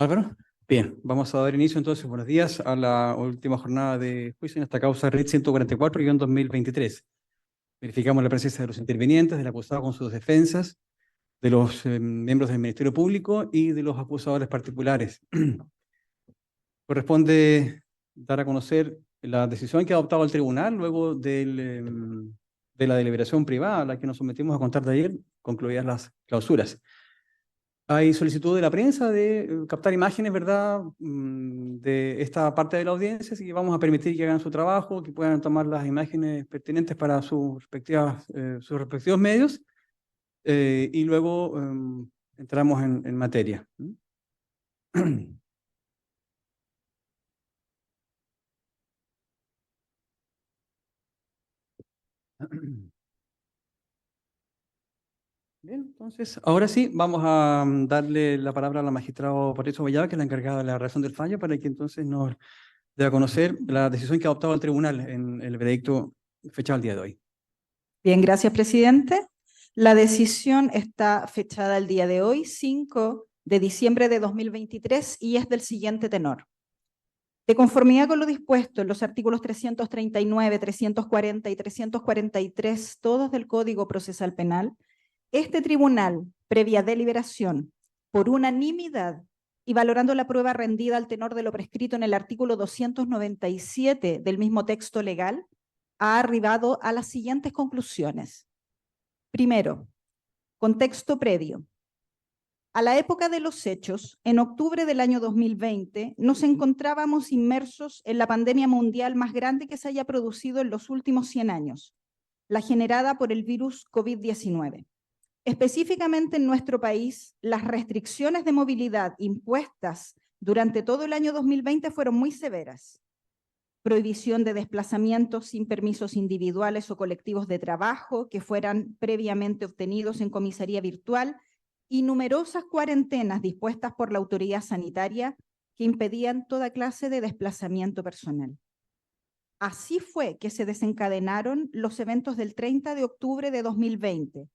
Álvaro, bien, vamos a dar inicio entonces, buenos días, a la última jornada de juicio en esta causa RIT 144-2023. Verificamos la presencia de los intervinientes, del acusado con sus defensas, de los miembros del Ministerio Público y de los acusadores particulares. Corresponde dar a conocer la decisión que ha adoptado el tribunal luego de la deliberación privada a la que nos sometimos a contar de ayer, concluidas las clausuras. Hay solicitud de la prensa de captar imágenes, ¿verdad?, de esta parte de la audiencia, así que vamos a permitir que hagan su trabajo, que puedan tomar las imágenes pertinentes para sus respectivos medios, y luego entramos en materia. Bien, entonces, ahora sí, vamos a darle la palabra a la magistrada Patricia Vallada, que es la encargada de la redacción del fallo, para que entonces nos dé a conocer la decisión que ha adoptado el tribunal en el veredicto fechado el día de hoy. Bien, gracias, presidente. La decisión está fechada el día de hoy, 5 de diciembre de 2023, y es del siguiente tenor. De conformidad con lo dispuesto en los artículos 339, 340 y 343, todos del Código Procesal Penal, este tribunal, previa deliberación, por unanimidad y valorando la prueba rendida al tenor de lo prescrito en el artículo 297 del mismo texto legal, ha arribado a las siguientes conclusiones. Primero, contexto previo. A la época de los hechos, en octubre del año 2020, nos encontrábamos inmersos en la pandemia mundial más grande que se haya producido en los últimos 100 años, la generada por el virus COVID-19. Específicamente en nuestro país, las restricciones de movilidad impuestas durante todo el año 2020 fueron muy severas. Prohibición de desplazamientos sin permisos individuales o colectivos de trabajo que fueran previamente obtenidos en comisaría virtual y numerosas cuarentenas dispuestas por la autoridad sanitaria que impedían toda clase de desplazamiento personal. Así fue que se desencadenaron los eventos del 30 de octubre de 2020,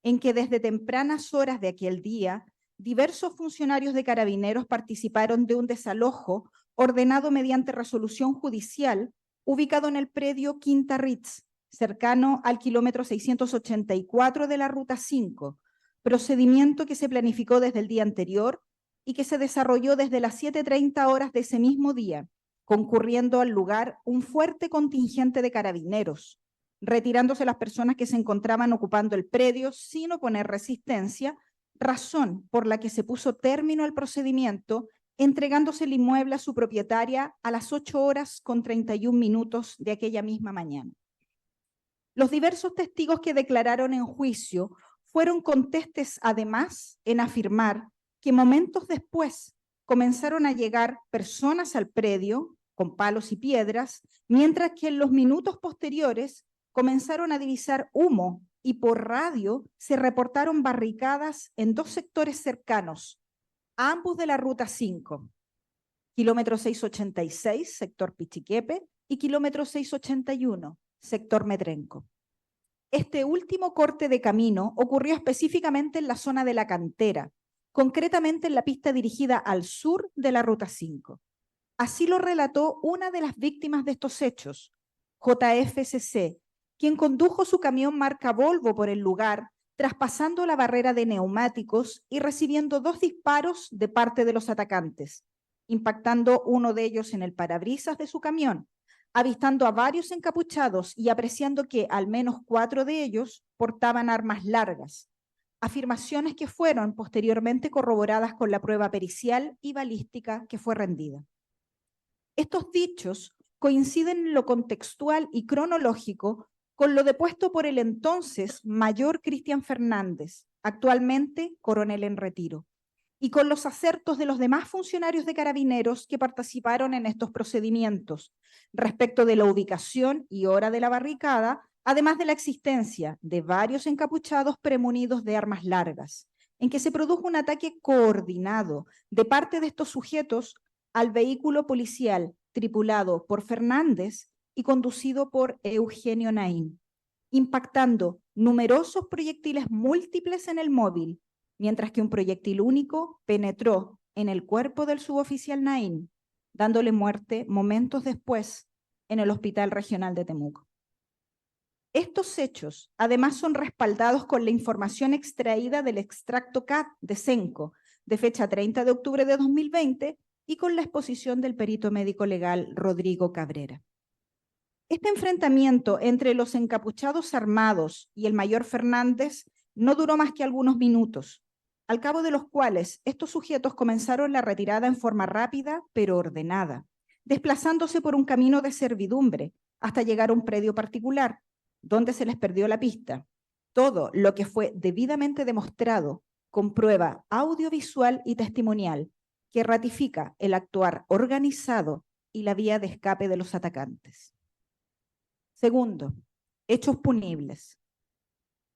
en que desde tempranas horas de aquel día, diversos funcionarios de Carabineros participaron de un desalojo ordenado mediante resolución judicial ubicado en el predio Quinta Ritz, cercano al kilómetro 684 de la Ruta 5, procedimiento que se planificó desde el día anterior y que se desarrolló desde las 7:30 horas de ese mismo día, concurriendo al lugar un fuerte contingente de carabineros, retirándose las personas que se encontraban ocupando el predio sin oponer resistencia, razón por la que se puso término al procedimiento, entregándose el inmueble a su propietaria a las 8:31 de aquella misma mañana. Los diversos testigos que declararon en juicio fueron contestes además en afirmar que momentos después comenzaron a llegar personas al predio con palos y piedras, mientras que en los minutos posteriores comenzaron a divisar humo y por radio se reportaron barricadas en dos sectores cercanos, ambos de la Ruta 5, kilómetro 686, sector Pichiquepe, y kilómetro 681, sector Metrenco. Este último corte de camino ocurrió específicamente en la zona de la cantera, concretamente en la pista dirigida al sur de la Ruta 5. Así lo relató una de las víctimas de estos hechos, JFCC, quien condujo su camión marca Volvo por el lugar, traspasando la barrera de neumáticos y recibiendo 2 disparos de parte de los atacantes, impactando uno de ellos en el parabrisas de su camión, avistando a varios encapuchados y apreciando que al menos 4 de ellos portaban armas largas, afirmaciones que fueron posteriormente corroboradas con la prueba pericial y balística que fue rendida. Estos dichos coinciden en lo contextual y cronológico con lo depuesto por el entonces mayor Cristian Fernández, actualmente coronel en retiro, y con los acertos de los demás funcionarios de Carabineros que participaron en estos procedimientos respecto de la ubicación y hora de la barricada, además de la existencia de varios encapuchados premunidos de armas largas, en que se produjo un ataque coordinado de parte de estos sujetos al vehículo policial tripulado por Fernández y conducido por Eugenio Naín, impactando numerosos proyectiles múltiples en el móvil, mientras que un proyectil único penetró en el cuerpo del suboficial Naín, dándole muerte momentos después en el Hospital Regional de Temuco. Estos hechos, además, son respaldados con la información extraída del extracto CAT de Cenco, de fecha 30 de octubre de 2020, y con la exposición del perito médico legal Rodrigo Cabrera. Este enfrentamiento entre los encapuchados armados y el mayor Fernández no duró más que algunos minutos, al cabo de los cuales estos sujetos comenzaron la retirada en forma rápida pero ordenada, desplazándose por un camino de servidumbre hasta llegar a un predio particular, donde se les perdió la pista. Todo lo que fue debidamente demostrado con prueba audiovisual y testimonial que ratifica el actuar organizado y la vía de escape de los atacantes. Segundo, hechos punibles.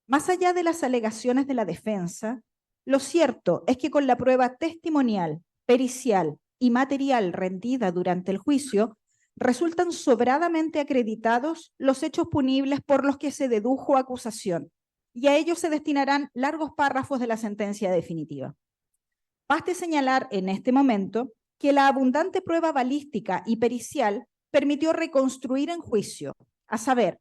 Más allá de las alegaciones de la defensa, lo cierto es que con la prueba testimonial, pericial y material rendida durante el juicio, resultan sobradamente acreditados los hechos punibles por los que se dedujo acusación, y a ellos se destinarán largos párrafos de la sentencia definitiva. Baste señalar en este momento que la abundante prueba balística y pericial permitió reconstruir en juicio, a saber,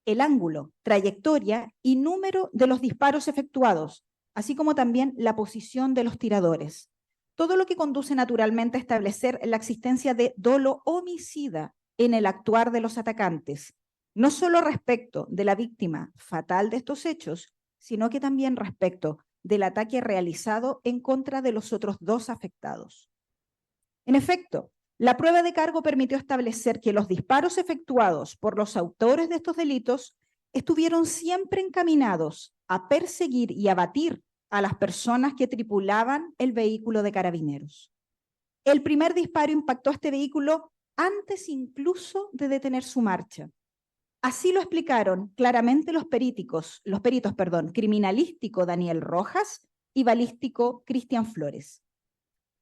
el ángulo, trayectoria y número de los disparos efectuados, así como también la posición de los tiradores. Todo lo que conduce naturalmente a establecer la existencia de dolo homicida en el actuar de los atacantes, no solo respecto de la víctima fatal de estos hechos, sino que también respecto del ataque realizado en contra de los otros dos afectados. En efecto, la prueba de cargo permitió establecer que los disparos efectuados por los autores de estos delitos estuvieron siempre encaminados a perseguir y abatir a las personas que tripulaban el vehículo de carabineros. El primer disparo impactó a este vehículo antes incluso de detener su marcha. Así lo explicaron claramente los peritos, criminalístico Daniel Rojas y balístico Cristian Flores.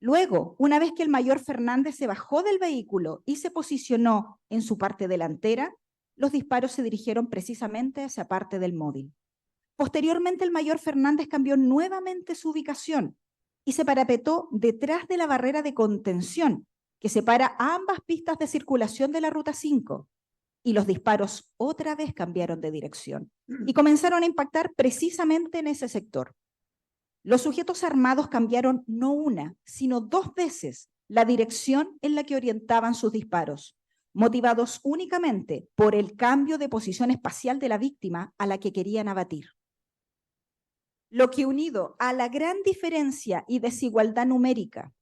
Luego, una vez que el mayor Fernández se bajó del vehículo y se posicionó en su parte delantera, los disparos se dirigieron precisamente a esa parte del móvil. Posteriormente, el mayor Fernández cambió nuevamente su ubicación y se parapetó detrás de la barrera de contención que separa a ambas pistas de circulación de la Ruta 5. Y los disparos otra vez cambiaron de dirección y comenzaron a impactar precisamente en ese sector. Los sujetos armados cambiaron no una, sino dos veces la dirección en la que orientaban sus disparos, motivados únicamente por el cambio de posición espacial de la víctima a la que querían abatir. Lo que, unido a la gran diferencia y desigualdad numérica,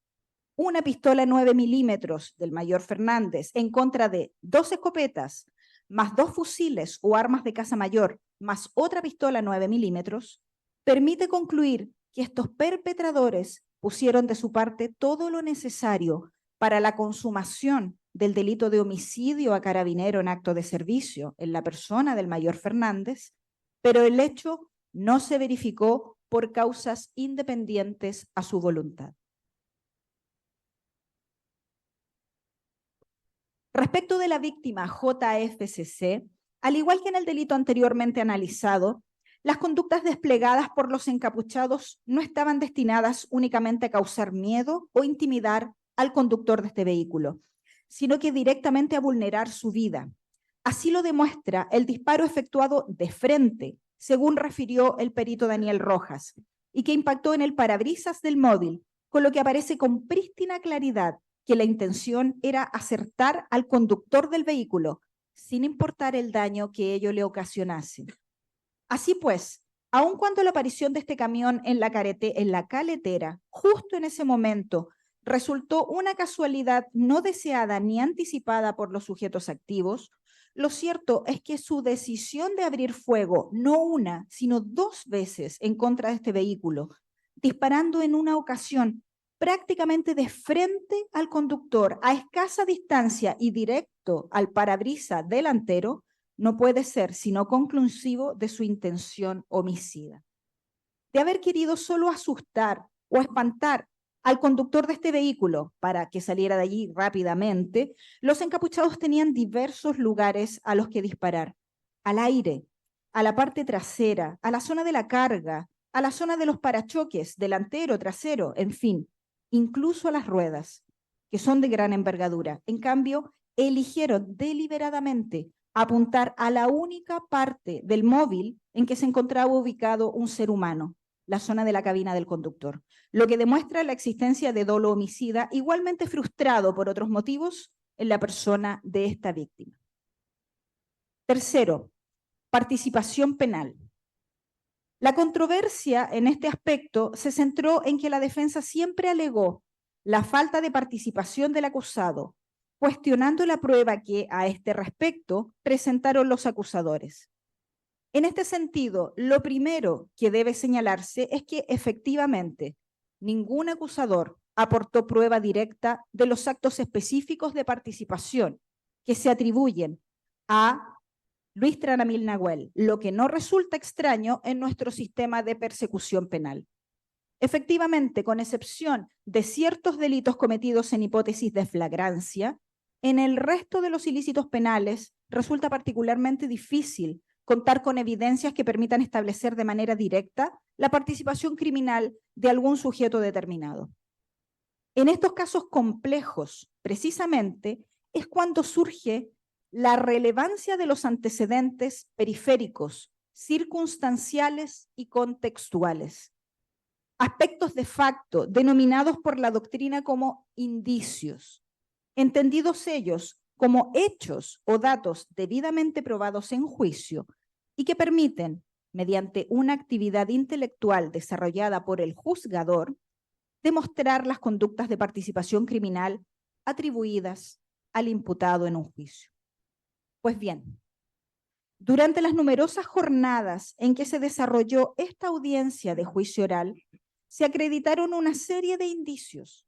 una pistola 9 milímetros del mayor Fernández en contra de 2 escopetas, más 2 fusiles o armas de caza mayor, más otra pistola 9 milímetros, permite concluir que estos perpetradores pusieron de su parte todo lo necesario para la consumación del delito de homicidio a carabinero en acto de servicio en la persona del mayor Fernández, pero el hecho no se verificó por causas independientes a su voluntad. Respecto de la víctima JFCC, al igual que en el delito anteriormente analizado, las conductas desplegadas por los encapuchados no estaban destinadas únicamente a causar miedo o intimidar al conductor de este vehículo, sino que directamente a vulnerar su vida. Así lo demuestra el disparo efectuado de frente, según refirió el perito Daniel Rojas, y que impactó en el parabrisas del móvil, con lo que aparece con prístina claridad que la intención era acertar al conductor del vehículo, sin importar el daño que ello le ocasionase. Así pues, aun cuando la aparición de este camión en la caletera, justo en ese momento, resultó una casualidad no deseada ni anticipada por los sujetos activos, lo cierto es que su decisión de abrir fuego, no una, sino 2 veces en contra de este vehículo, disparando en una ocasión prácticamente de frente al conductor, a escasa distancia y directo al parabrisas delantero, no puede ser sino conclusivo de su intención homicida. De haber querido solo asustar o espantar al conductor de este vehículo para que saliera de allí rápidamente, los encapuchados tenían diversos lugares a los que disparar: al aire, a la parte trasera, a la zona de la carga, a la zona de los parachoques, delantero, trasero, en fin. incluso a las ruedas, que son de gran envergadura. En cambio, eligieron deliberadamente apuntar a la única parte del móvil en que se encontraba ubicado un ser humano, la zona de la cabina del conductor, lo que demuestra la existencia de dolo homicida igualmente frustrado por otros motivos en la persona de esta víctima. Tercero, participación penal. La controversia en este aspecto se centró en que la defensa siempre alegó la falta de participación del acusado, cuestionando la prueba que, a este respecto, presentaron los acusadores. En este sentido, lo primero que debe señalarse es que, efectivamente, ningún acusador aportó prueba directa de los actos específicos de participación que se atribuyen a Luis Tranamil Nahuel, lo que no resulta extraño en nuestro sistema de persecución penal. Efectivamente, con excepción de ciertos delitos cometidos en hipótesis de flagrancia, en el resto de los ilícitos penales resulta particularmente difícil contar con evidencias que permitan establecer de manera directa la participación criminal de algún sujeto determinado. En estos casos complejos, precisamente, es cuando surge la relevancia de los antecedentes periféricos, circunstanciales y contextuales. Aspectos de facto denominados por la doctrina como indicios, entendidos ellos como hechos o datos debidamente probados en juicio y que permiten, mediante una actividad intelectual desarrollada por el juzgador, demostrar las conductas de participación criminal atribuidas al imputado en un juicio. Pues bien, durante las numerosas jornadas en que se desarrolló esta audiencia de juicio oral, se acreditaron una serie de indicios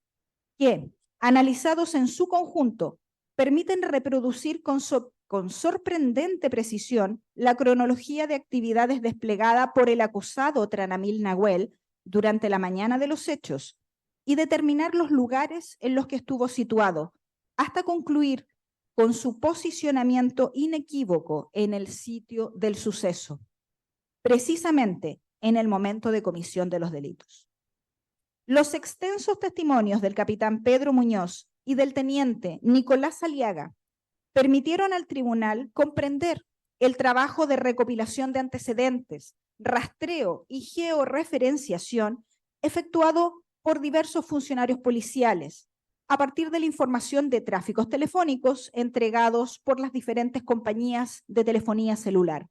que, analizados en su conjunto, permiten reproducir con sorprendente precisión la cronología de actividades desplegada por el acusado Tranamil Nahuel durante la mañana de los hechos y determinar los lugares en los que estuvo situado, hasta concluir con su posicionamiento inequívoco en el sitio del suceso, precisamente en el momento de comisión de los delitos. Los extensos testimonios del capitán Pedro Muñoz y del teniente Nicolás Aliaga permitieron al tribunal comprender el trabajo de recopilación de antecedentes, rastreo y georreferenciación efectuado por diversos funcionarios policiales, a partir de la información de tráficos telefónicos entregados por las diferentes compañías de telefonía celular,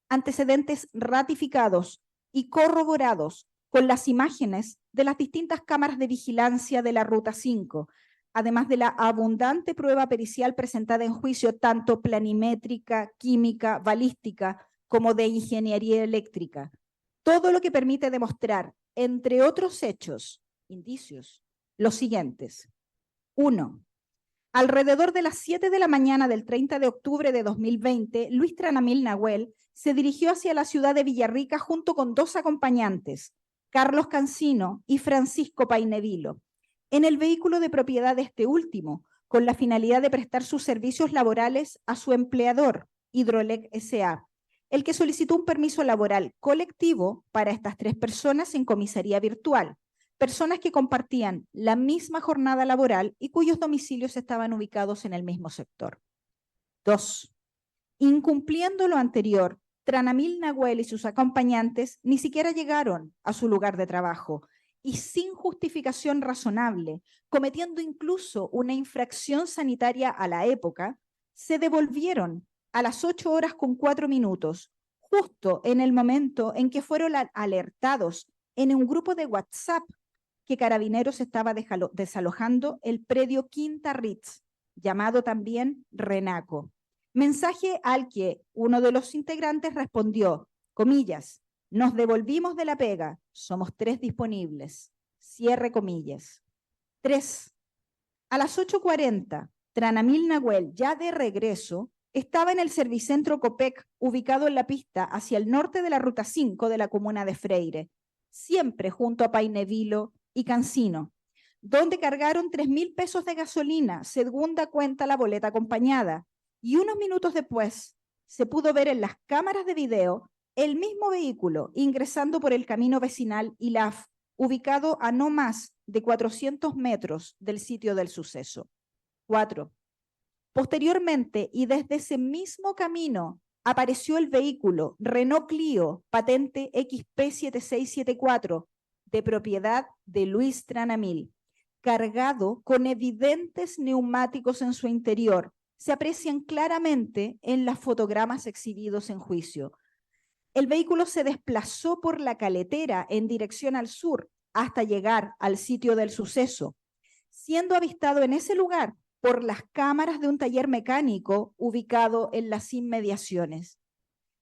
antecedentes ratificados y corroborados con las imágenes de las distintas cámaras de vigilancia de la Ruta 5, además de la abundante prueba pericial presentada en juicio, tanto planimétrica, química, balística, como de ingeniería eléctrica. Todo lo que permite demostrar, entre otros hechos, indicios, los siguientes. 1. Alrededor de las 7 de la mañana del 30 de octubre de 2020, Luis Tranamil Nahuel se dirigió hacia la ciudad de Villarrica junto con dos acompañantes, Carlos Cancino y Francisco Painevilo, en el vehículo de propiedad de este último, con la finalidad de prestar sus servicios laborales a su empleador, Hidrolec S.A., el que solicitó un permiso laboral colectivo para estas tres personas en comisaría virtual, personas que compartían la misma jornada laboral y cuyos domicilios estaban ubicados en el mismo sector. 2. Incumpliendo lo anterior, Tranamil Nahuel y sus acompañantes ni siquiera llegaron a su lugar de trabajo y sin justificación razonable, cometiendo incluso una infracción sanitaria a la época, se devolvieron a las 8:04, justo en el momento en que fueron alertados en un grupo de WhatsApp que Carabineros estaba desalojando el predio Quinta Ritz, llamado también Renaco. Mensaje al que uno de los integrantes respondió, comillas, nos devolvimos de la pega, somos 3 disponibles, cierre comillas. 3. A las 8:40, Tranamil Nahuel, ya de regreso, estaba en el Servicentro Copec, ubicado en la pista hacia el norte de la Ruta 5 de la comuna de Freire, siempre junto a Painevilo y Cancino, donde cargaron 3.000 pesos de gasolina, segunda cuenta la boleta acompañada, y unos minutos después se pudo ver en las cámaras de video el mismo vehículo ingresando por el camino vecinal ILAF ubicado a no más de 400 metros del sitio del suceso. 4. Posteriormente, y desde ese mismo camino, apareció el vehículo Renault Clio, patente XP7674, de propiedad de Luis Tranamil, cargado con evidentes neumáticos en su interior. Se aprecian claramente en los fotogramas exhibidos en juicio. El vehículo se desplazó por la caletera en dirección al sur hasta llegar al sitio del suceso, siendo avistado en ese lugar por las cámaras de un taller mecánico ubicado en las inmediaciones.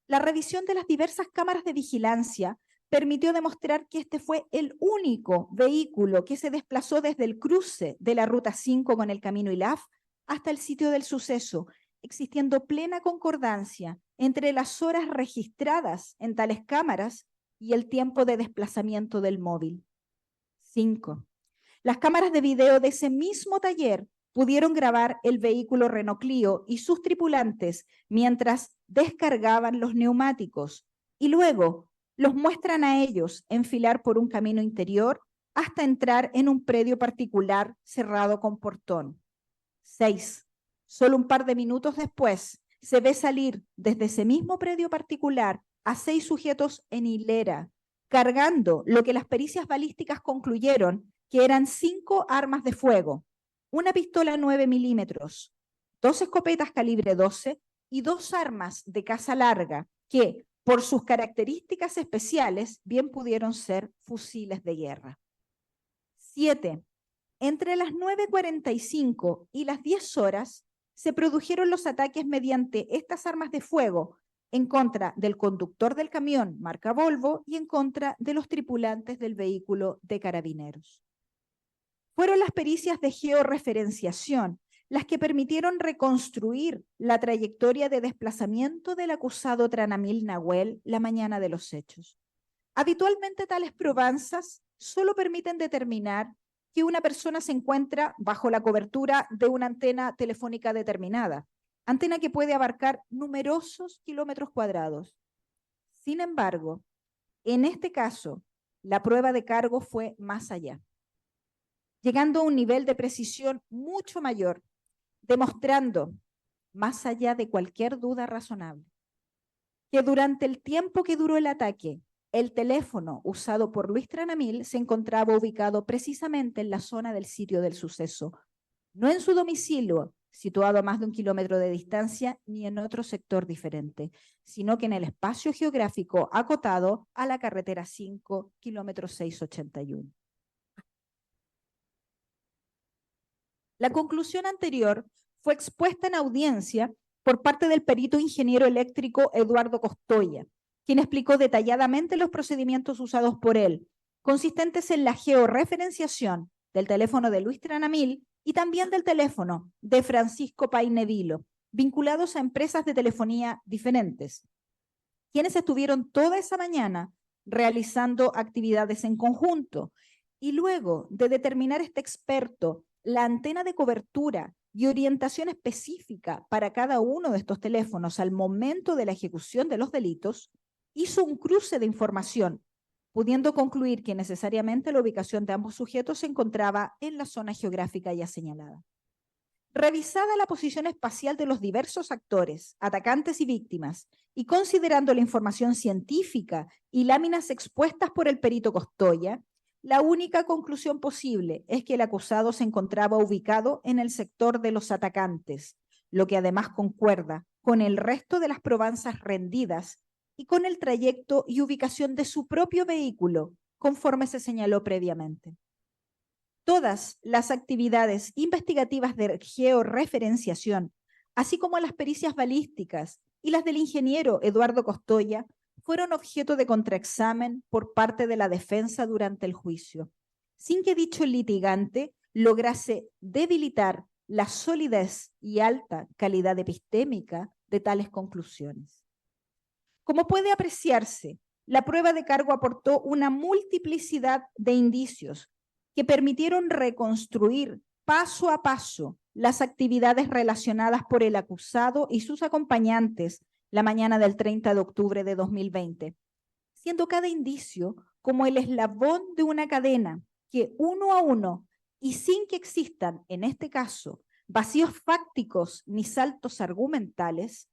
La revisión de las diversas cámaras de vigilancia permitió demostrar que este fue el único vehículo que se desplazó desde el cruce de la Ruta 5 con el Camino Ilaf hasta el sitio del suceso, existiendo plena concordancia entre las horas registradas en tales cámaras y el tiempo de desplazamiento del móvil. 5. Las cámaras de video de ese mismo taller pudieron grabar el vehículo Renault Clio y sus tripulantes mientras descargaban los neumáticos y luego los muestran a ellos enfilar por un camino interior hasta entrar en un predio particular cerrado con portón. 6. Solo un par de minutos después se ve salir desde ese mismo predio particular a 6 sujetos en hilera, cargando lo que las pericias balísticas concluyeron que eran 5 armas de fuego, una pistola 9 milímetros, 2 escopetas calibre 12 y 2 armas de caza larga que, por sus características especiales, bien pudieron ser fusiles de guerra. 7. Entre las 9:45 y las 10 horas se produjeron los ataques mediante estas armas de fuego en contra del conductor del camión marca Volvo y en contra de los tripulantes del vehículo de carabineros. Fueron las pericias de georreferenciación las que permitieron reconstruir la trayectoria de desplazamiento del acusado Tranamil Nahuel la mañana de los hechos. Habitualmente tales probanzas solo permiten determinar que una persona se encuentra bajo la cobertura de una antena telefónica determinada, antena que puede abarcar numerosos kilómetros cuadrados. Sin embargo, en este caso, la prueba de cargo fue más allá, llegando a un nivel de precisión mucho mayor, demostrando, más allá de cualquier duda razonable, que durante el tiempo que duró el ataque, el teléfono usado por Luis Tranamil se encontraba ubicado precisamente en la zona del sitio del suceso, no en su domicilio, situado a más de 1 kilómetro de distancia, ni en otro sector diferente, sino que en el espacio geográfico acotado a la carretera 5, kilómetro 681. La conclusión anterior fue expuesta en audiencia por parte del perito ingeniero eléctrico Eduardo Costoya, quien explicó detalladamente los procedimientos usados por él, consistentes en la georreferenciación del teléfono de Luis Tranamil y también del teléfono de Francisco Painedilo, vinculados a empresas de telefonía diferentes, quienes estuvieron toda esa mañana realizando actividades en conjunto. Y luego de determinar este experto la antena de cobertura y orientación específica para cada uno de estos teléfonos al momento de la ejecución de los delitos, hizo un cruce de información, pudiendo concluir que necesariamente la ubicación de ambos sujetos se encontraba en la zona geográfica ya señalada. Revisada la posición espacial de los diversos actores, atacantes y víctimas, y considerando la información científica y láminas expuestas por el perito Costoya, la única conclusión posible es que el acusado se encontraba ubicado en el sector de los atacantes, lo que además concuerda con el resto de las probanzas rendidas y con el trayecto y ubicación de su propio vehículo, conforme se señaló previamente. Todas las actividades investigativas de georreferenciación, así como las pericias balísticas y las del ingeniero Eduardo Costoya, fueron objeto de contraexamen por parte de la defensa durante el juicio, sin que dicho litigante lograse debilitar la solidez y alta calidad epistémica de tales conclusiones. Como puede apreciarse, la prueba de cargo aportó una multiplicidad de indicios que permitieron reconstruir paso a paso las actividades relacionadas por el acusado y sus acompañantes la mañana del 30 de octubre de 2020, siendo cada indicio como el eslabón de una cadena que uno a uno y sin que existan, en este caso, vacíos fácticos ni saltos argumentales,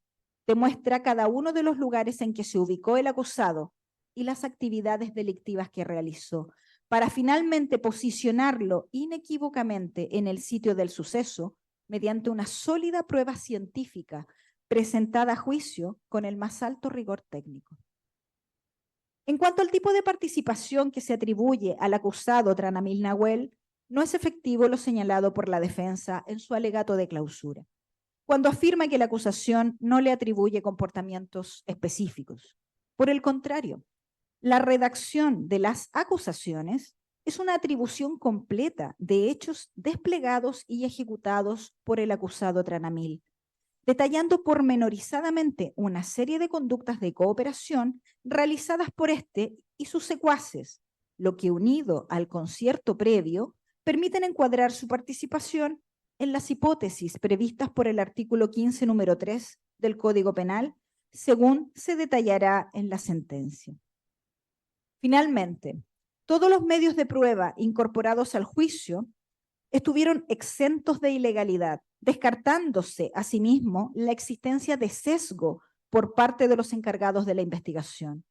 demuestra cada uno de los lugares en que se ubicó el acusado y las actividades delictivas que realizó, para finalmente posicionarlo inequívocamente en el sitio del suceso mediante una sólida prueba científica presentada a juicio con el más alto rigor técnico. En cuanto al tipo de participación que se atribuye al acusado Tranamil Nahuel, no es efectivo lo señalado por la defensa en su alegato de clausura, cuando afirma que la acusación no le atribuye comportamientos específicos. Por el contrario, la redacción de las acusaciones es una atribución completa de hechos desplegados y ejecutados por el acusado Tranamil, detallando pormenorizadamente una serie de conductas de cooperación realizadas por este y sus secuaces, lo que unido al concierto previo permiten encuadrar su participación en las hipótesis previstas por el artículo 15, número 3 del Código Penal, según se detallará en la sentencia. Finalmente, todos los medios de prueba incorporados al juicio estuvieron exentos de ilegalidad, descartándose asimismo la existencia de sesgo por parte de los encargados de la investigación.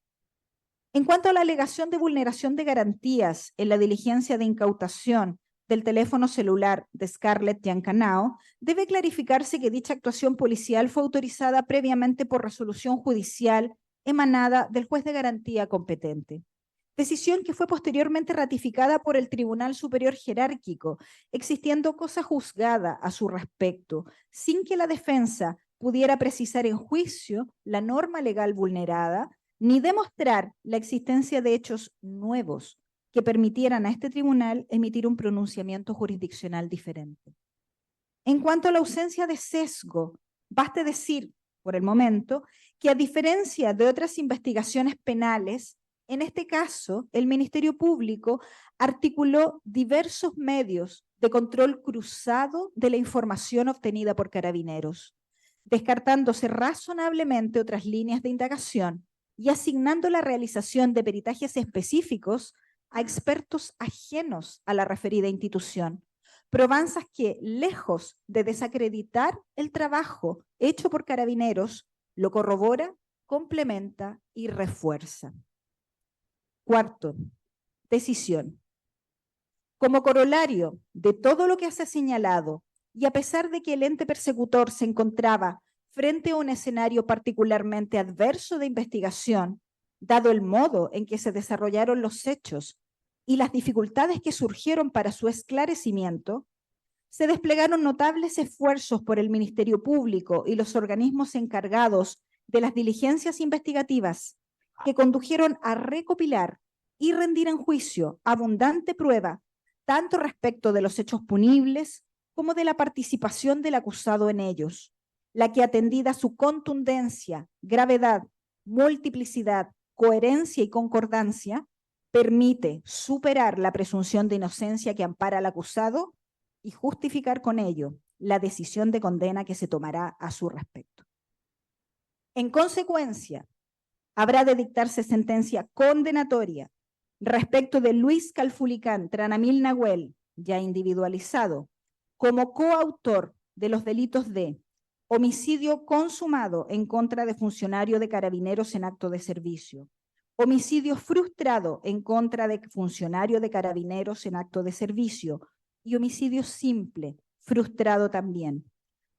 En cuanto a la alegación de vulneración de garantías en la diligencia de incautación del teléfono celular de Scarlett Giancanao, debe clarificarse que dicha actuación policial fue autorizada previamente por resolución judicial emanada del juez de garantía competente. Decisión que fue posteriormente ratificada por el Tribunal Superior Jerárquico, existiendo cosa juzgada a su respecto, sin que la defensa pudiera precisar en juicio la norma legal vulnerada, ni demostrar la existencia de hechos nuevos que permitieran a este tribunal emitir un pronunciamiento jurisdiccional diferente. En cuanto a la ausencia de sesgo, baste decir, por el momento, que a diferencia de otras investigaciones penales, en este caso, el Ministerio Público articuló diversos medios de control cruzado de la información obtenida por Carabineros, descartándose razonablemente otras líneas de indagación y asignando la realización de peritajes específicos a expertos ajenos a la referida institución, probanzas que, lejos de desacreditar el trabajo hecho por Carabineros, lo corrobora, complementa y refuerza. Cuarto, decisión. Como corolario de todo lo que se ha señalado, y a pesar de que el ente persecutor se encontraba frente a un escenario particularmente adverso de investigación, dado el modo en que se desarrollaron los hechos y las dificultades que surgieron para su esclarecimiento, se desplegaron notables esfuerzos por el Ministerio Público y los organismos encargados de las diligencias investigativas que condujeron a recopilar y rendir en juicio abundante prueba, tanto respecto de los hechos punibles como de la participación del acusado en ellos, la que, atendida su contundencia, gravedad, multiplicidad, coherencia y concordancia, permite superar la presunción de inocencia que ampara al acusado y justificar con ello la decisión de condena que se tomará a su respecto. En consecuencia, habrá de dictarse sentencia condenatoria respecto de Luis Calfulicán Tranamil Nahuel, ya individualizado, como coautor de los delitos de homicidio consumado en contra de funcionario de Carabineros en acto de servicio, homicidio frustrado en contra de funcionario de Carabineros en acto de servicio y homicidio simple, frustrado también.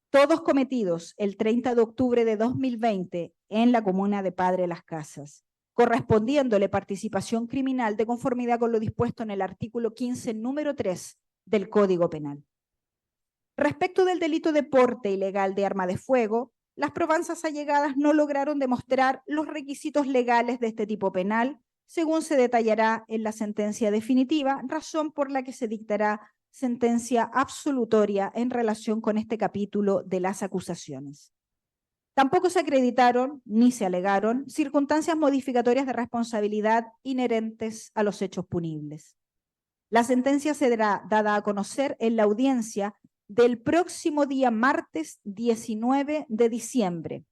Todos cometidos el 30 de octubre de 2020 en la comuna de Padre Las Casas, correspondiéndole participación criminal de conformidad con lo dispuesto en el artículo 15, número 3 del Código Penal. Respecto del delito de porte ilegal de arma de fuego, las probanzas allegadas no lograron demostrar los requisitos legales de este tipo penal, según se detallará en la sentencia definitiva, razón por la que se dictará sentencia absolutoria en relación con este capítulo de las acusaciones. Tampoco se acreditaron ni se alegaron circunstancias modificatorias de responsabilidad inherentes a los hechos punibles. La sentencia será dada a conocer en la audiencia del próximo día martes 19 de diciembre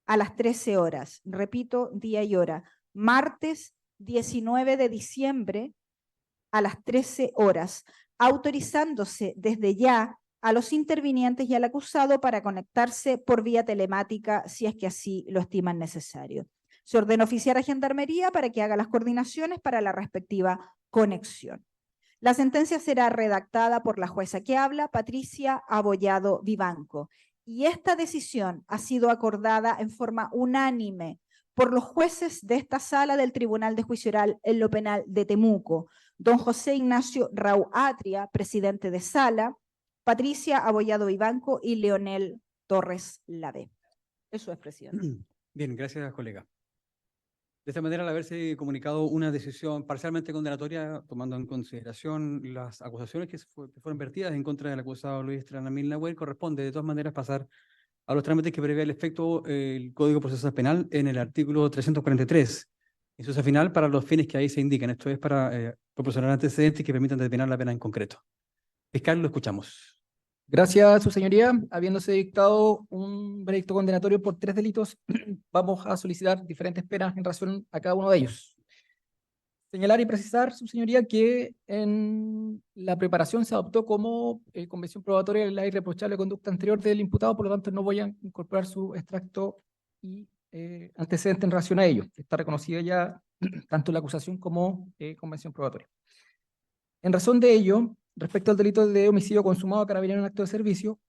a las 13 horas. Repito, día y hora. Martes 19 de diciembre a las 13 horas, autorizándose desde ya a los intervinientes y al acusado para conectarse por vía telemática si es que así lo estiman necesario. Se ordena oficiar a Gendarmería para que haga las coordinaciones para la respectiva conexión. La sentencia será redactada por la jueza que habla, Patricia Abollado Vivanco, y esta decisión ha sido acordada en forma unánime por los jueces de esta sala del Tribunal de Juicio Oral en lo Penal de Temuco, don José Ignacio Rau Atria, presidente de sala, Patricia Abollado Vivanco y Leonel Torres Lade. Eso es, presidente. Bien, gracias, colega. De esta manera, al haberse comunicado una decisión parcialmente condenatoria, tomando en consideración las acusaciones que fueron vertidas en contra del acusado Luis Tranamil Nahuel, corresponde de todas maneras pasar a los trámites que prevé el efecto el Código Procesal Penal en el artículo 343, inciso final, para los fines que ahí se indican. Esto es para proporcionar antecedentes que permitan determinar la pena en concreto. Fiscal, lo escuchamos. Gracias, su señoría. Habiéndose dictado un veredicto condenatorio por 3 delitos, vamos a solicitar diferentes penas en relación a cada uno de ellos. Señalar y precisar, su señoría, que en la preparación se adoptó como convención probatoria la irreprochable conducta anterior del imputado, por lo tanto no voy a incorporar su extracto y antecedente en relación a ello. Está reconocida ya tanto la acusación como convención probatoria. En razón de ello, respecto al delito de homicidio consumado a carabinero en acto de servicio,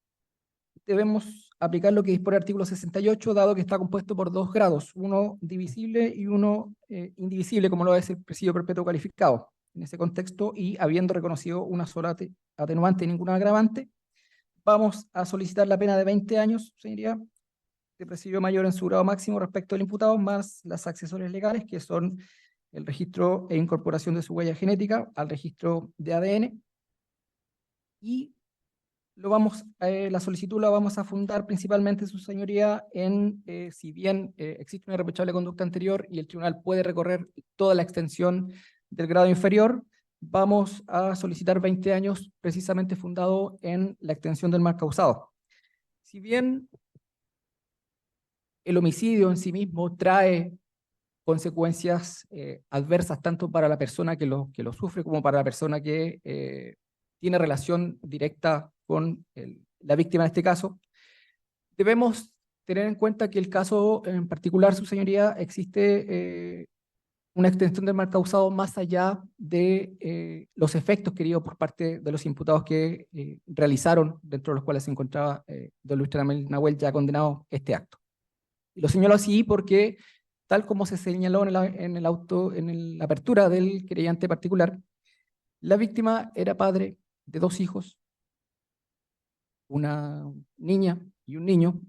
debemos aplicar lo que dispone el artículo 68, dado que está compuesto por 2 grados, uno divisible y uno indivisible, como lo es el presidio perpetuo calificado. En ese contexto, y habiendo reconocido una sola atenuante y ninguna agravante, vamos a solicitar la pena de 20 años, señoría, de presidio mayor en su grado máximo respecto al imputado, más las accesorias legales, que son el registro e incorporación de su huella genética al registro de ADN, y la solicitud la vamos a fundar principalmente, su señoría, en si bien existe una irreprochable conducta anterior y el tribunal puede recorrer toda la extensión del grado inferior, vamos a solicitar 20 años precisamente fundado en la extensión del mal causado. Si bien el homicidio en sí mismo trae consecuencias adversas tanto para la persona que lo sufre como para la persona que tiene relación directa con la víctima en este caso, debemos tener en cuenta que el caso en particular, su señoría, existe una extensión del mal causado más allá de los efectos queridos por parte de los imputados que realizaron, dentro de los cuales se encontraba don Luis Tranamil Nahuel, ya condenado este acto. Y lo señalo así porque, tal como se señaló en la apertura del querellante particular, la víctima era padre de 2 hijos, una niña y un niño,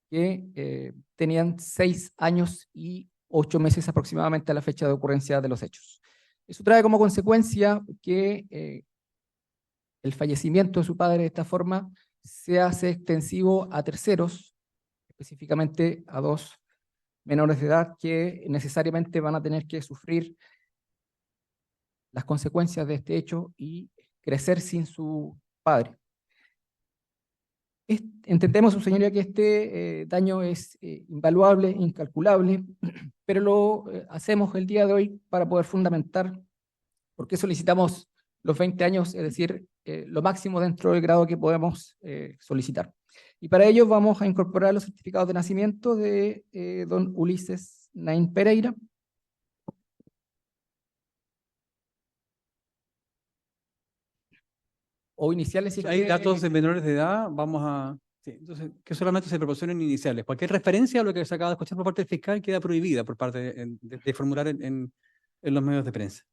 que tenían 6 años y 8 meses aproximadamente a la fecha de ocurrencia de los hechos. Eso trae como consecuencia que el fallecimiento de su padre de esta forma se hace extensivo a terceros, específicamente a 2 menores de edad que necesariamente van a tener que sufrir las consecuencias de este hecho y crecer sin su padre. Entendemos, su señoría, que este daño es invaluable, incalculable, pero lo hacemos el día de hoy para poder fundamentar por qué solicitamos los 20 años, es decir, lo máximo dentro del grado que podemos solicitar. Y para ello vamos a incorporar los certificados de nacimiento de don Ulises Naín Pereira, o iniciales. Si Hay datos de menores de edad, vamos a... Sí, entonces, que solamente se proporcionen iniciales. Cualquier referencia a lo que se acaba de escuchar por parte del fiscal queda prohibida por parte de formular en los medios de prensa.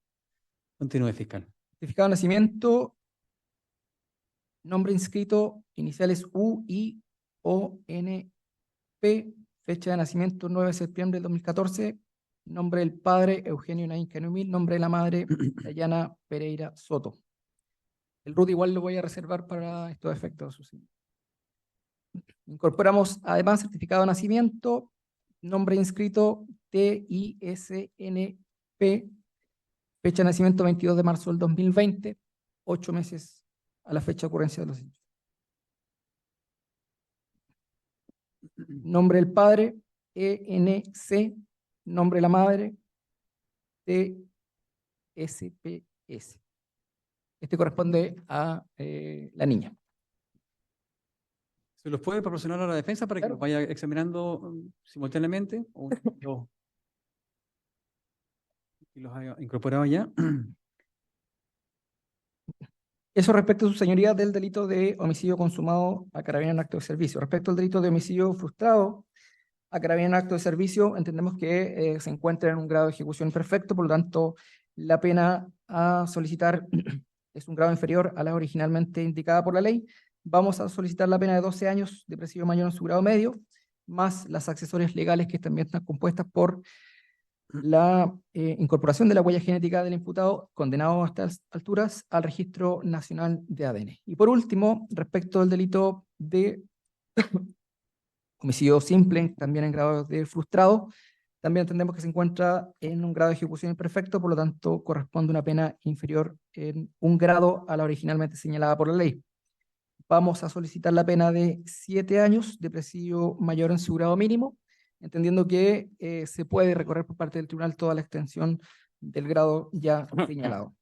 Continúe, fiscal. Certificado de nacimiento, nombre inscrito, iniciales U, I, O, N, P, fecha de nacimiento 9 de septiembre del 2014, nombre del padre Eugenio Naín Canumil, nombre de la madre Dayana Pereira Soto. El RUT igual lo voy a reservar para estos efectos. Incorporamos además certificado de nacimiento, nombre inscrito TISNP, fecha de nacimiento 22 de marzo del 2020, 8 meses a la fecha de ocurrencia de los hechos. Nombre del padre, ENC, nombre de la madre, SPS. Este corresponde a la niña. ¿Se los puede proporcionar a la defensa para que Claro. los vaya examinando simultáneamente? Y los haya incorporado ya. Eso respecto a su señoría del delito de homicidio consumado a carabinero en acto de servicio. Respecto al delito de homicidio frustrado a carabinero en acto de servicio, entendemos que se encuentra en un grado de ejecución perfecto, por lo tanto, la pena a solicitar es un grado inferior a la originalmente indicada por la ley. Vamos a solicitar la pena de 12 años de presidio mayor en su grado medio, más las accesorias legales que también están compuestas por la incorporación de la huella genética del imputado condenado a estas alturas al Registro Nacional de ADN. Y por último, respecto al delito de homicidio simple, también en grado de frustrado, también entendemos que se encuentra en un grado de ejecución imperfecto, por lo tanto corresponde una pena inferior en un grado a la originalmente señalada por la ley. Vamos a solicitar la pena de 7 años de presidio mayor en su grado mínimo, entendiendo que se puede recorrer por parte del tribunal toda la extensión del grado ya señalado.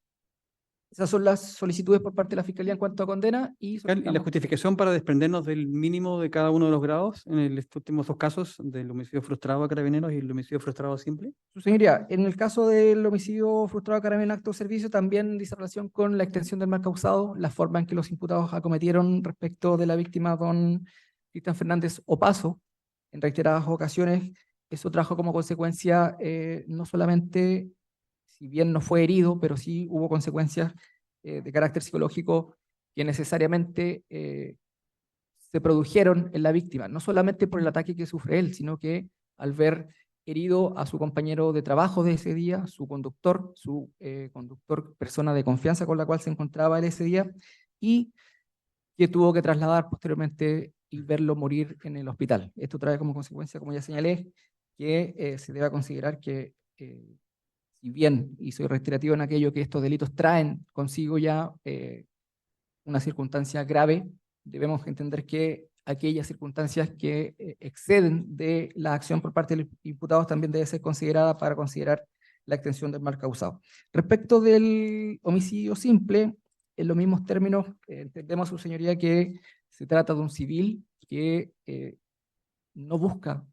Esas son las solicitudes por parte de la Fiscalía en cuanto a condena y ¿Y la solicitamos- justificación para desprendernos del mínimo de cada uno de los grados en estos últimos dos casos, del homicidio frustrado a carabineros y el homicidio frustrado simple? Su señoría, en el caso del homicidio frustrado a carabinero en acto de servicio, también dice relación con la extensión del mal causado, la forma en que los imputados acometieron respecto de la víctima don Cristian Fernández Opaso, en reiteradas ocasiones. Eso trajo como consecuencia no solamente, si bien no fue herido, pero sí hubo consecuencias de carácter psicológico que necesariamente se produjeron en la víctima, no solamente por el ataque que sufre él, sino que al ver herido a su compañero de trabajo de ese día, su conductor, persona de confianza con la cual se encontraba él ese día, y que tuvo que trasladar posteriormente y verlo morir en el hospital. Esto trae como consecuencia, como ya señalé, que se debe considerar que, si bien, y soy reiterativo en aquello, que estos delitos traen consigo ya una circunstancia grave, debemos entender que aquellas circunstancias que exceden de la acción por parte de los imputados también debe ser considerada para considerar la extensión del mal causado. Respecto del homicidio simple, en los mismos términos, entendemos, su señoría, que se trata de un civil que no busca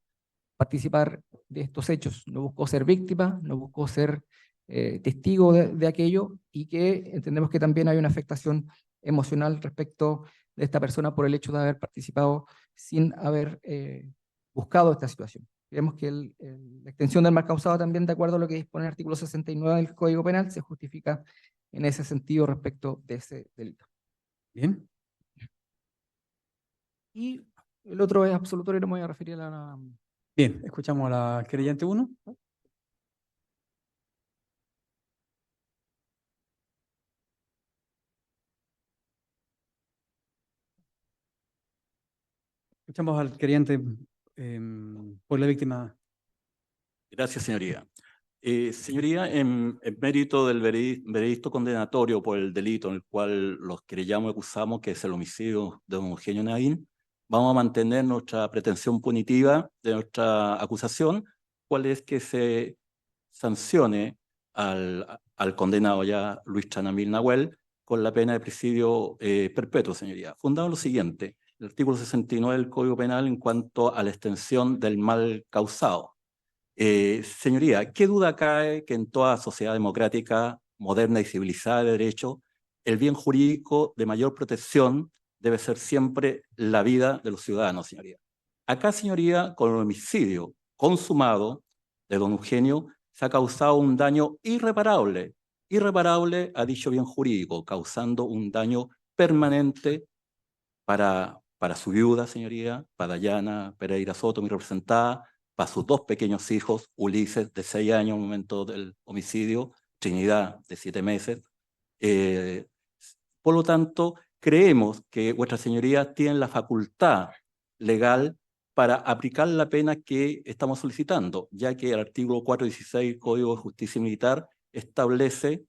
participar de estos hechos, no buscó ser víctima, no buscó ser testigo de aquello, y que entendemos que también hay una afectación emocional respecto de esta persona por el hecho de haber participado sin haber buscado esta situación. Creemos que la extensión del mal causado también, de acuerdo a lo que dispone el artículo 69 del Código Penal, se justifica en ese sentido respecto de ese delito. Bien. Y el otro es absolutorio, no me voy a referir a la... Bien, escuchamos a la querellante 1. Escuchamos al querellante por la víctima. Gracias, señoría. Señoría, en mérito del veredicto condenatorio por el delito en el cual los querellamos y acusamos, que es el homicidio de don Eugenio Naín, vamos a mantener nuestra pretensión punitiva de nuestra acusación, cual es que se sancione al condenado ya Luis Chanamil Nahuel con la pena de presidio perpetuo, señoría. Fundado en lo siguiente: el artículo 69 del Código Penal en cuanto a la extensión del mal causado. Señoría, ¿qué duda cae que en toda sociedad democrática, moderna y civilizada de derecho, el bien jurídico de mayor protección debe ser siempre la vida de los ciudadanos, señoría? Acá, señoría, con el homicidio consumado de don Eugenio, se ha causado un daño irreparable a dicho bien jurídico, causando un daño permanente para su viuda, señoría, para Dayana Pereira Soto, mi representada, para sus dos pequeños hijos, Ulises, de 6 años en el momento del homicidio, Trinidad, de 7 meses. Por lo tanto, creemos que vuestra señoría tiene la facultad legal para aplicar la pena que estamos solicitando, ya que el artículo 416 del Código de Justicia Militar establece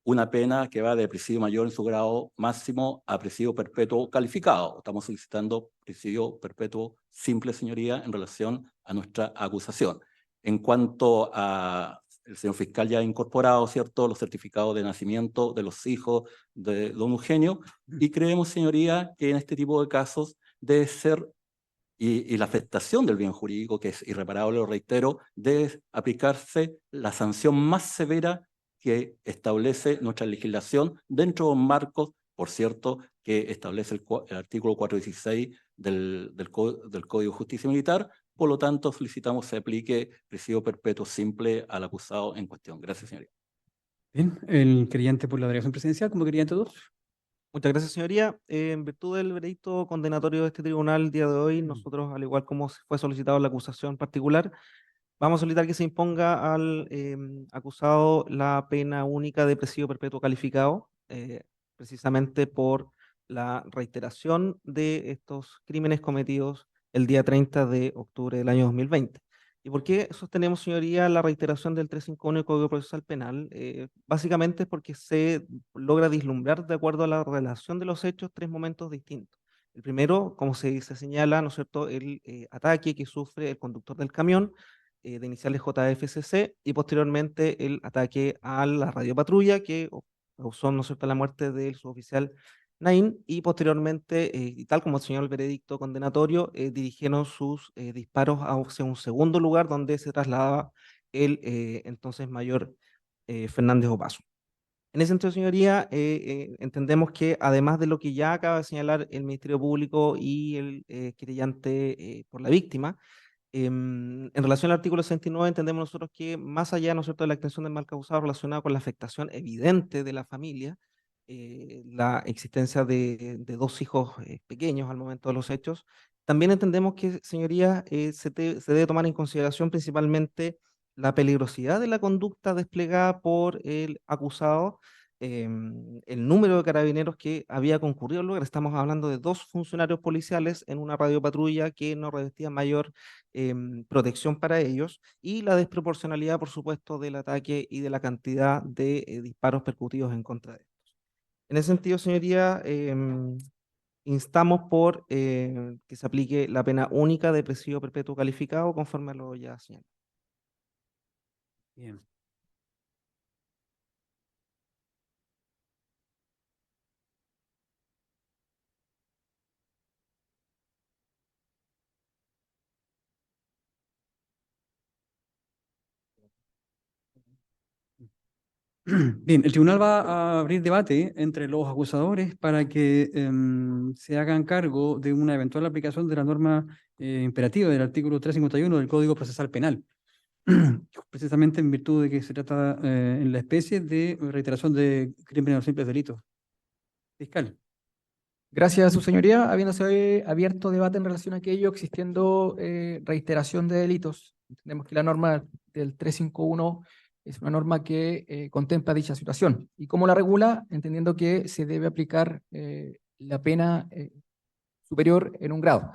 una pena que va de presidio mayor en su grado máximo a presidio perpetuo calificado. Estamos solicitando presidio perpetuo simple, señoría, en relación a nuestra acusación. En cuanto a el señor fiscal ya ha incorporado, ¿cierto?, los certificados de nacimiento de los hijos de don Eugenio, y creemos, señoría, que en este tipo de casos debe ser, y la afectación del bien jurídico, que es irreparable, lo reitero, debe aplicarse la sanción más severa que establece nuestra legislación dentro de un marco, por cierto, que establece el artículo 416 del Código de Justicia Militar. Por lo tanto, solicitamos se aplique presidio perpetuo simple al acusado en cuestión. Gracias, señoría. Bien, el creyente por la delegación presidencial, como creyente 2. Muchas gracias, señoría. En virtud del veredicto condenatorio de este tribunal el día de hoy, nosotros, al igual como fue solicitado en la acusación particular, vamos a solicitar que se imponga al acusado la pena única de presidio perpetuo calificado, precisamente por la reiteración de estos crímenes cometidos el día 30 de octubre del año 2020. ¿Y por qué sostenemos, señoría, la reiteración del 351 del Código Procesal Penal? Básicamente es porque se logra vislumbrar, de acuerdo a la relación de los hechos, tres momentos distintos. El primero, como se señala, ¿no es cierto?, el ataque que sufre el conductor del camión, de iniciales JFCC, y posteriormente el ataque a la radiopatrulla que causó, ¿no es cierto?, la muerte del suboficial Naín, y posteriormente, y tal como señaló el veredicto condenatorio, dirigieron sus disparos hacia un segundo lugar donde se trasladaba el entonces mayor Fernández Opaso. En ese sentido, señoría, entendemos que además de lo que ya acaba de señalar el Ministerio Público y el querellante por la víctima, en relación al artículo 69, entendemos nosotros que más allá, ¿no es cierto?, de la extensión del mal causado relacionado con la afectación evidente de la familia, la existencia de dos hijos pequeños al momento de los hechos, también entendemos que, señoría, se debe tomar en consideración principalmente la peligrosidad de la conducta desplegada por el acusado, el número de carabineros que había concurrido al lugar. Estamos hablando de dos funcionarios policiales en una radiopatrulla que no revestía mayor protección para ellos, y la desproporcionalidad, por supuesto, del ataque y de la cantidad de disparos percutidos en contra de ellos. En ese sentido, señoría, instamos por que se aplique la pena única de presidio perpetuo calificado conforme a lo ya señalado. Bien. Bien, el tribunal va a abrir debate entre los acusadores para que se hagan cargo de una eventual aplicación de la norma imperativa del artículo 351 del Código Procesal Penal, precisamente en virtud de que se trata en la especie de reiteración de crímenes o simples delitos. Fiscal. Gracias a su señoría, habiéndose abierto debate en relación a aquello, existiendo reiteración de delitos. Entendemos que la norma del 351 es una norma que contempla dicha situación. ¿Y cómo la regula? Entendiendo que se debe aplicar la pena superior en un grado.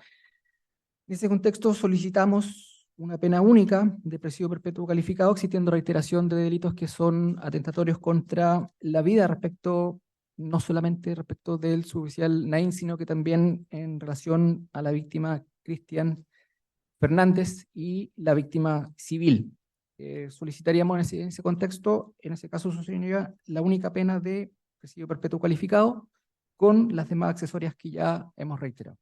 En ese contexto solicitamos una pena única de presidio perpetuo calificado, existiendo reiteración de delitos que son atentatorios contra la vida respecto, no solamente respecto del suboficial Naín, sino que también en relación a la víctima Cristian Fernández y la víctima civil. Solicitaríamos en ese contexto, en ese caso, su señoría, la única pena de presidio perpetuo calificado con las demás accesorias que ya hemos reiterado.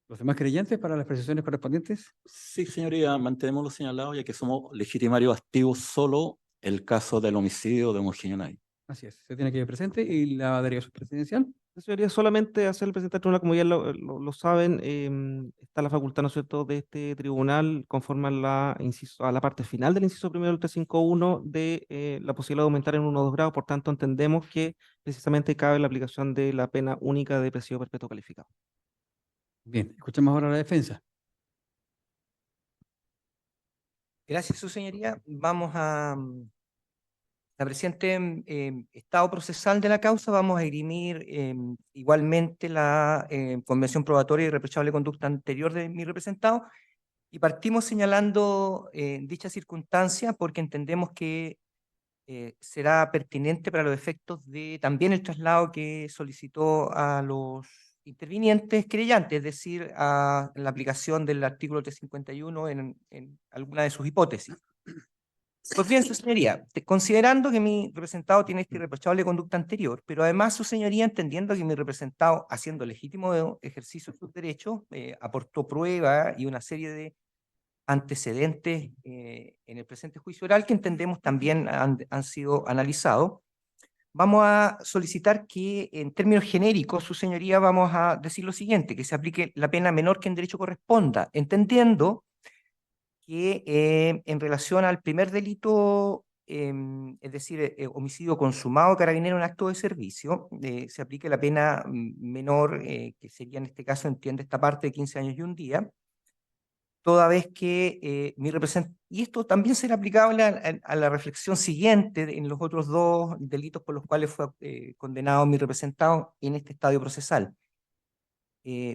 ¿Los demás creyentes para las precisiones correspondientes? Sí, señoría, mantenemos lo señalado, ya que somos legitimarios activos solo el caso del homicidio de Eugenio Naín. Así es, se tiene que ir presente. ¿Y la delegación presidencial? Señoría, solamente hacer el presente al tribunal, como ya lo saben, está la facultad, ¿no es cierto?, de este tribunal, conforme a la parte final del inciso primero del 351, de la posibilidad de aumentar en 1 o 2 grados. Por tanto, entendemos que precisamente cabe la aplicación de la pena única de presidio perpetuo calificado. Bien, escuchemos ahora la defensa. Gracias, su señoría. Vamos a la presente estado procesal de la causa. Vamos a dirimir igualmente la convención probatoria y irreprochable conducta anterior de mi representado, y partimos señalando dicha circunstancia porque entendemos que será pertinente para los efectos de también el traslado que solicitó a los intervinientes querellantes, es decir, a la aplicación del artículo 351 en alguna de sus hipótesis. Pues bien, su señoría, considerando que mi representado tiene esta irreprochable conducta anterior, pero además su señoría, entendiendo que mi representado, haciendo legítimo ejercicio de sus derechos, aportó prueba y una serie de antecedentes en el presente juicio oral que entendemos también han sido analizados, vamos a solicitar que en términos genéricos, su señoría, vamos a decir lo siguiente, que se aplique la pena menor que en derecho corresponda, entendiendo que en relación al primer delito, es decir, homicidio consumado carabinero en acto de servicio, se aplique la pena menor, que sería en este caso, entiende esta parte, de 15 años y un día, toda vez que mi representante, y esto también será aplicable a la reflexión siguiente en los otros dos delitos por los cuales fue condenado mi representado en este estadio procesal.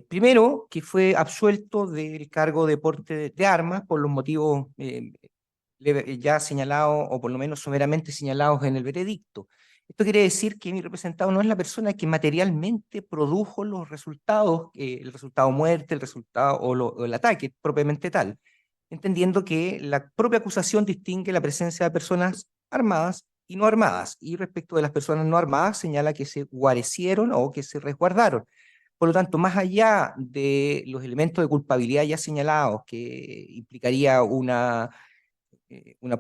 Primero, que fue absuelto del cargo de porte de armas por los motivos ya señalados, o por lo menos someramente señalados en el veredicto. Esto quiere decir que mi representado no es la persona que materialmente produjo los resultados, el resultado muerte, el resultado o el ataque propiamente tal, entendiendo que la propia acusación distingue la presencia de personas armadas y no armadas, y respecto de las personas no armadas señala que se guarecieron o que se resguardaron. Por lo tanto, más allá de los elementos de culpabilidad ya señalados, que implicaría una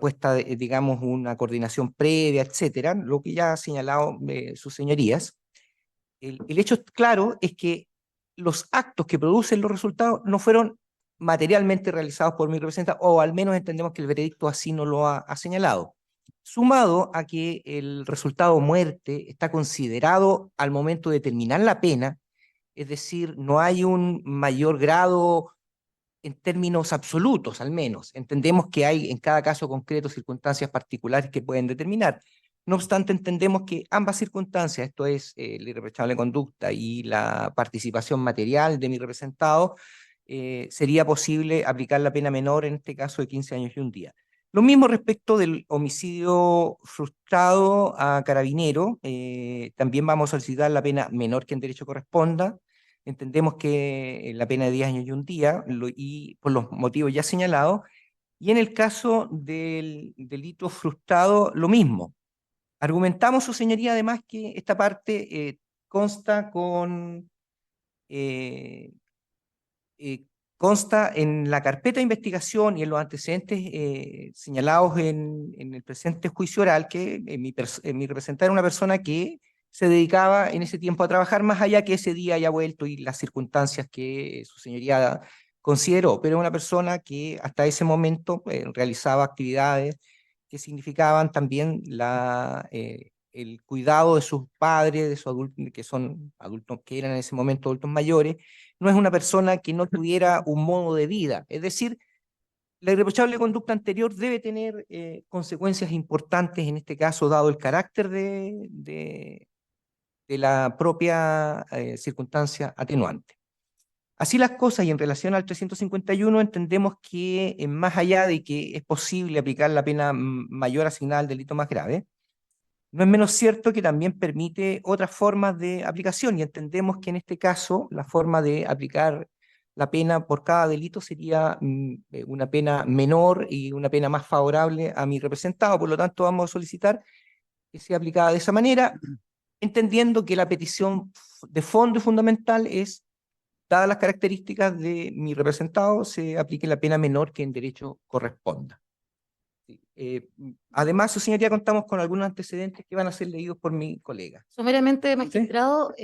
puesta, digamos, una coordinación previa, etcétera, lo que ya ha señalado sus señorías, el hecho claro es que los actos que producen los resultados no fueron materialmente realizados por mi representante, o al menos entendemos que el veredicto así no lo ha señalado. Sumado a que el resultado muerte está considerado al momento de terminar la pena, es decir, no hay un mayor grado en términos absolutos, al menos. Entendemos que hay en cada caso concreto circunstancias particulares que pueden determinar. No obstante, entendemos que ambas circunstancias, esto es la irreprochable conducta y la participación material de mi representado, sería posible aplicar la pena menor, en este caso de 15 años y un día. Lo mismo respecto del homicidio frustrado a carabinero, también vamos a solicitar la pena menor que en derecho corresponda. Entendemos que la pena de 10 años y un día, y por los motivos ya señalados, y en el caso del delito frustrado, lo mismo. Argumentamos, su señoría, además, que esta parte consta en la carpeta de investigación y en los antecedentes señalados en el presente juicio oral, que mi representante era una persona que se dedicaba en ese tiempo a trabajar, más allá que ese día haya vuelto y las circunstancias que su señoría consideró, pero una persona que hasta ese momento realizaba actividades que significaban también el cuidado de sus padres, de sus adultos, que son adultos que eran en ese momento adultos mayores. No es una persona que no tuviera un modo de vida. Es decir, la irreprochable conducta anterior debe tener consecuencias importantes, en este caso, dado el carácter de la propia circunstancia atenuante. Así las cosas, y en relación al 351, entendemos que más allá de que es posible aplicar la pena mayor asignada al delito más grave, no es menos cierto que también permite otras formas de aplicación, y entendemos que en este caso la forma de aplicar la pena por cada delito sería una pena menor y una pena más favorable a mi representado. Por lo tanto, vamos a solicitar que sea aplicada de esa manera, entendiendo que la petición de fondo y fundamental es, dadas las características de mi representado, se aplique la pena menor que en derecho corresponda. Además, su señoría, contamos con algunos antecedentes que van a ser leídos por mi colega. Someramente, magistrado,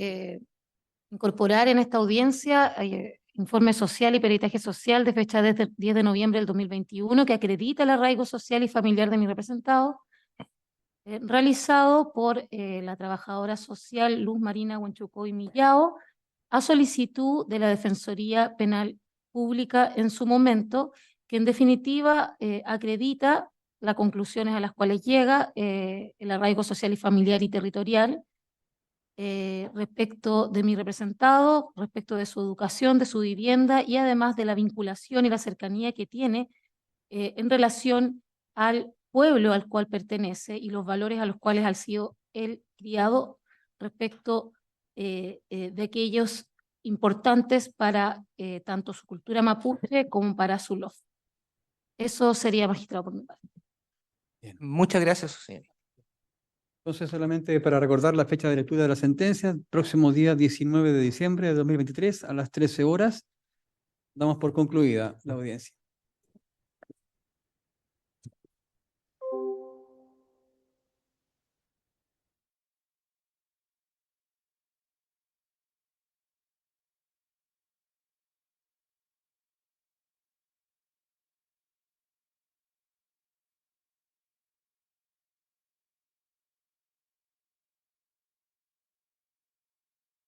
incorporar en esta audiencia informe social y peritaje social de fecha desde el 10 de noviembre del 2021 que acredita el arraigo social y familiar de mi representado, realizado por la trabajadora social Luz Marina Huanchucoy Millao, a solicitud de la Defensoría Penal Pública en su momento, que en definitiva acredita las conclusiones a las cuales llega el arraigo social y familiar y territorial respecto de mi representado, respecto de su educación, de su vivienda y además de la vinculación y la cercanía que tiene en relación al pueblo al cual pertenece y los valores a los cuales ha sido él criado respecto de aquellos importantes para tanto su cultura mapuche como para su LOF. Eso sería, magistrado, por mi parte. Muchas gracias, su señoría. Entonces, solamente para recordar la fecha de lectura de la sentencia, próximo día 19 de diciembre de 2023 a las 13 horas, damos por concluida la audiencia.